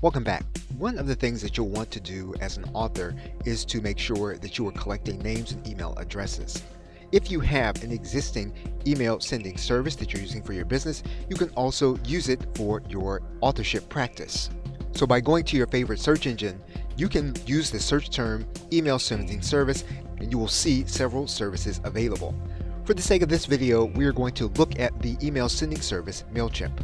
Welcome back. One of the things that you'll want to do as an author is to make sure that you are collecting names and email addresses. If you have an existing email sending service that you're using for your business, you can also use it for your authorship practice. So by going to your favorite search engine, you can use the search term email sending service and you will see several services available. For the sake of this video, we are going to look at the email sending service MailChimp.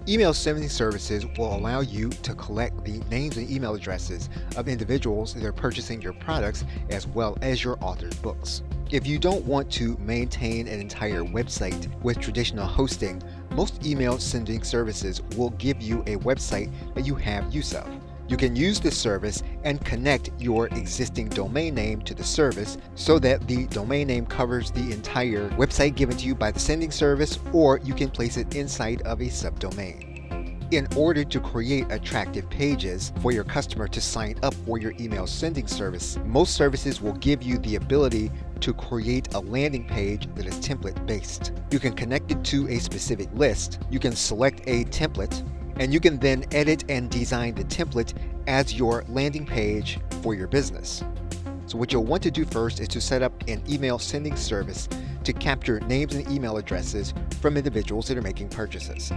Email sending services will allow you to collect the names and email addresses of individuals that are purchasing your products as well as your authored books. If you don't want to maintain an entire website with traditional hosting, most email sending services will give you a website that you have use of. You can use this service and connect your existing domain name to the service so that the domain name covers the entire website given to you by the sending service, or you can place it inside of a subdomain. In order to create attractive pages for your customer to sign up for your email sending service, most services will give you the ability to create a landing page that is template based. You can connect it to a specific list, you can select a template, and you can then edit and design the template as your landing page for your business. So what you'll want to do first is to set up an email sending service to capture names and email addresses from individuals that are making purchases.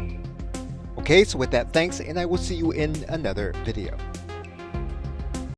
Okay, so with that, thanks, and I will see you in another video.